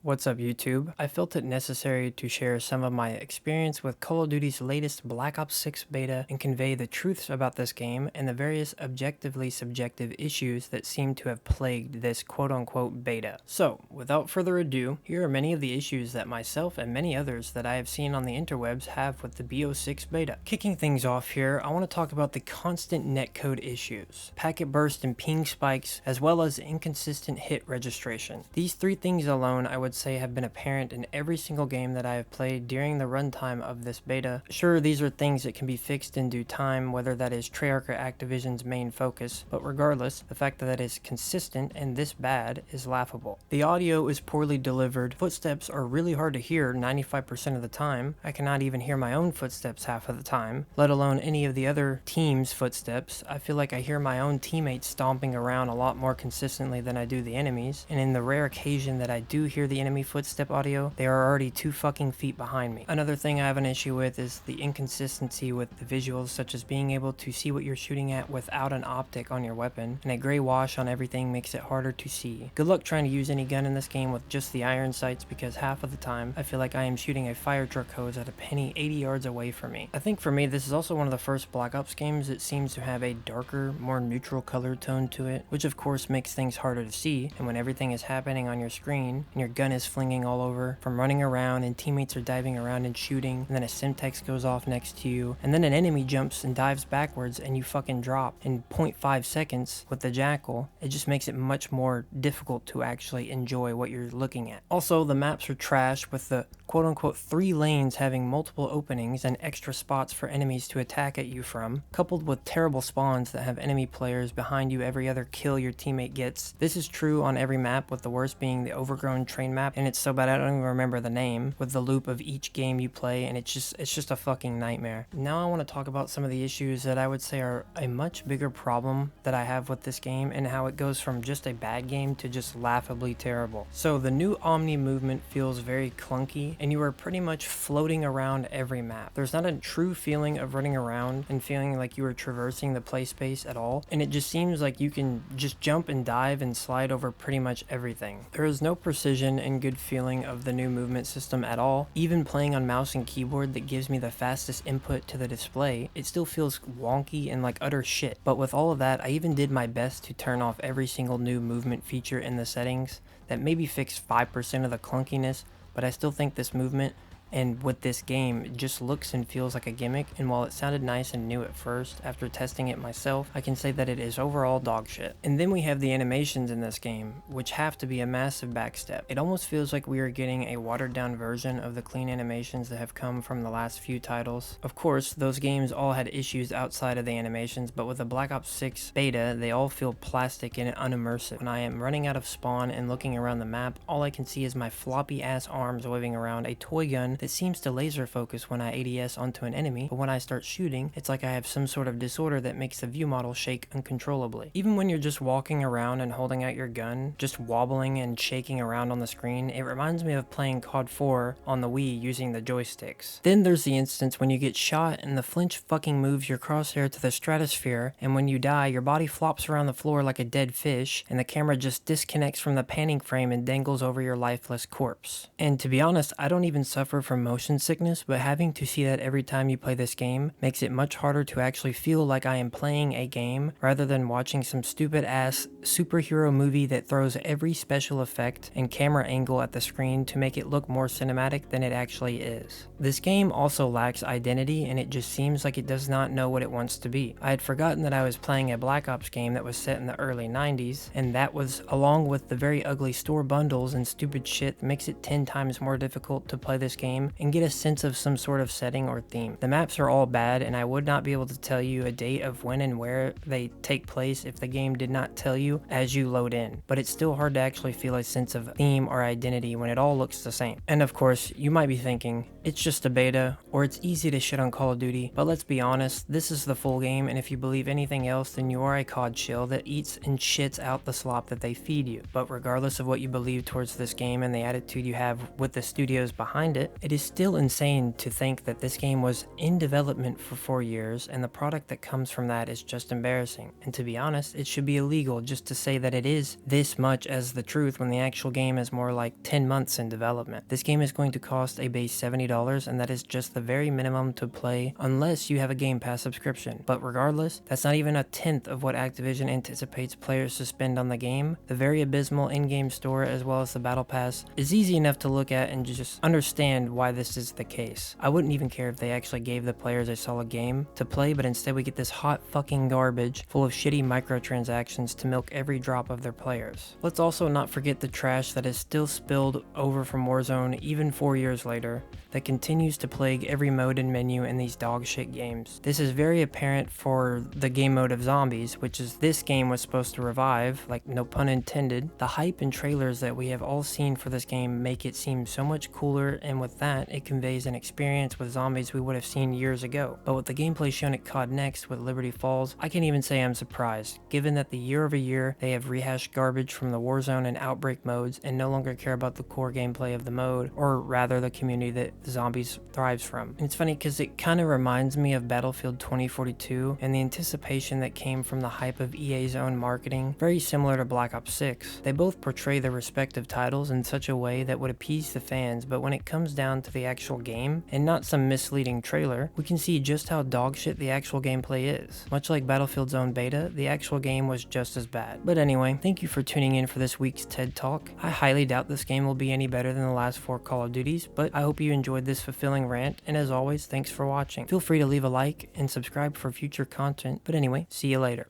What's up YouTube? I felt it necessary to share some of my experience with Call of Duty's latest Black Ops 6 beta and convey the truths about this game and the various objectively subjective issues that seem to have plagued this quote-unquote beta. So, without further ado, here are many of the issues that myself and many others that I have seen on the interwebs have with the BO6 beta. Kicking things off here, I want to talk about the constant netcode issues, packet burst and ping spikes, as well as inconsistent hit registration. These three things alone I would say have been apparent in every single game that I have played during the runtime of this beta. Sure, these are things that can be fixed in due time, whether that is Treyarch or Activision's main focus, but regardless, the fact that that is consistent and this bad is laughable. The audio is poorly delivered, footsteps are really hard to hear 95% of the time. I cannot even hear my own footsteps half of the time, let alone any of the other team's footsteps. I feel like I hear my own teammates stomping around a lot more consistently than I do the enemies, and in the rare occasion that I do hear the enemy footstep audio, they are already 2 fucking feet behind me. Another thing I have an issue with is the inconsistency with the visuals, such as being able to see what you're shooting at without an optic on your weapon, and a gray wash on everything makes it harder to see. Good luck trying to use any gun in this game with just the iron sights, because half of the time I feel like I am shooting a fire truck hose at a penny 80 yards away from me. I think for me this is also one of the first Black Ops games that seems to have a darker, more neutral color tone to it, which of course makes things harder to see, and when everything is happening on your screen and your gun is flinging all over from running around and teammates are diving around and shooting, and then a Simtex goes off next to you, and then an enemy jumps and dives backwards and you fucking drop in 0.5 seconds with the Jackal, it just makes it much more difficult to actually enjoy what you're looking at. Also, the maps are trash, with the quote-unquote 3 lanes having multiple openings and extra spots for enemies to attack at you from, coupled with terrible spawns that have enemy players behind you every other kill your teammate gets. This is true on every map, with the worst being the overgrown train map, and it's so bad I don't even remember the name, with the loop of each game you play, and it's just a fucking nightmare. Now I want to talk about some of the issues that I would say are a much bigger problem that I have with this game, and how it goes from just a bad game to just laughably terrible. So the new Omni movement feels very clunky, and you are pretty much floating around every map. There's not a true feeling of running around and feeling like you are traversing the play space at all, and it just seems like you can just jump and dive and slide over pretty much everything. There is no precision and good feeling of the new movement system at all. Even playing on mouse and keyboard that gives me the fastest input to the display, it still feels wonky and like utter shit. But with all of that, I even did my best to turn off every single new movement feature in the settings that maybe fixed 5% of the clunkiness, but I still think this movement and with this game, it just looks and feels like a gimmick, and while it sounded nice and new at first, after testing it myself, I can say that it is overall dog shit. And then we have the animations in this game, which have to be a massive backstep. It almost feels like we are getting a watered down version of the clean animations that have come from the last few titles. Of course, those games all had issues outside of the animations, but with the Black Ops 6 beta, they all feel plastic and unimmersive. When I am running out of spawn and looking around the map, all I can see is my floppy ass arms waving around a toy gun that seems to laser focus when I ADS onto an enemy, but when I start shooting, it's like I have some sort of disorder that makes the view model shake uncontrollably. Even when you're just walking around and holding out your gun, just wobbling and shaking around on the screen, it reminds me of playing COD 4 on the Wii using the joysticks. Then there's the instance when you get shot and the flinch fucking moves your crosshair to the stratosphere, and when you die, your body flops around the floor like a dead fish, and the camera just disconnects from the panning frame and dangles over your lifeless corpse. And to be honest, I don't even suffer from motion sickness, but having to see that every time you play this game makes it much harder to actually feel like I am playing a game rather than watching some stupid ass superhero movie that throws every special effect and camera angle at the screen to make it look more cinematic than it actually is. This game also lacks identity, and it just seems like it does not know what it wants to be. I had forgotten that I was playing a Black Ops game that was set in the early 90s, and that was along with the very ugly store bundles and stupid shit that makes it 10 times more difficult to play this game and get a sense of some sort of setting or theme. The maps are all bad, and I would not be able to tell you a date of when and where they take place if the game did not tell you as you load in, but it's still hard to actually feel a sense of theme or identity when it all looks the same. And of course, you might be thinking, it's just a beta, or it's easy to shit on Call of Duty, but let's be honest, this is the full game, and if you believe anything else, then you are a COD shill that eats and shits out the slop that they feed you. But regardless of what you believe towards this game and the attitude you have with the studios behind it, It is still insane to think that this game was in development for 4 years and the product that comes from that is just embarrassing. And to be honest, it should be illegal just to say that it is this much as the truth when the actual game is more like 10 months in development. This game is going to cost a base $70, and that is just the very minimum to play unless you have a Game Pass subscription. But regardless, that's not even a tenth of what Activision anticipates players to spend on the game. The very abysmal in-game store as well as the Battle Pass is easy enough to look at and just understand why this is the case. I wouldn't even care if they actually gave the players a solid game to play, but instead we get this hot fucking garbage full of shitty microtransactions to milk every drop of their players. Let's also not forget the trash that is still spilled over from Warzone even 4 years later, that continues to plague every mode and menu in these dog shit games. This is very apparent for the game mode of Zombies, which is this game was supposed to revive, like no pun intended. The hype and trailers that we have all seen for this game make it seem so much cooler, and with that, it conveys an experience with Zombies we would have seen years ago. But with the gameplay shown at COD Next with Liberty Falls, I can't even say I'm surprised, given that the year over year they have rehashed garbage from the Warzone and Outbreak modes and no longer care about the core gameplay of the mode, or rather the community that Zombies thrives from. And it's funny because it kind of reminds me of Battlefield 2042 and the anticipation that came from the hype of EA's own marketing, very similar to Black Ops 6. They both portray their respective titles in such a way that would appease the fans, but when it comes down to the actual game, and not some misleading trailer, we can see just how dogshit the actual gameplay is. Much like Battlefield's own beta, the actual game was just as bad. But anyway, thank you for tuning in for this week's TED Talk. I highly doubt this game will be any better than the last 4 Call of Duties, but I hope you enjoyed this fulfilling rant, and as always, thanks for watching. Feel free to leave a like and subscribe for future content, but anyway, see you later.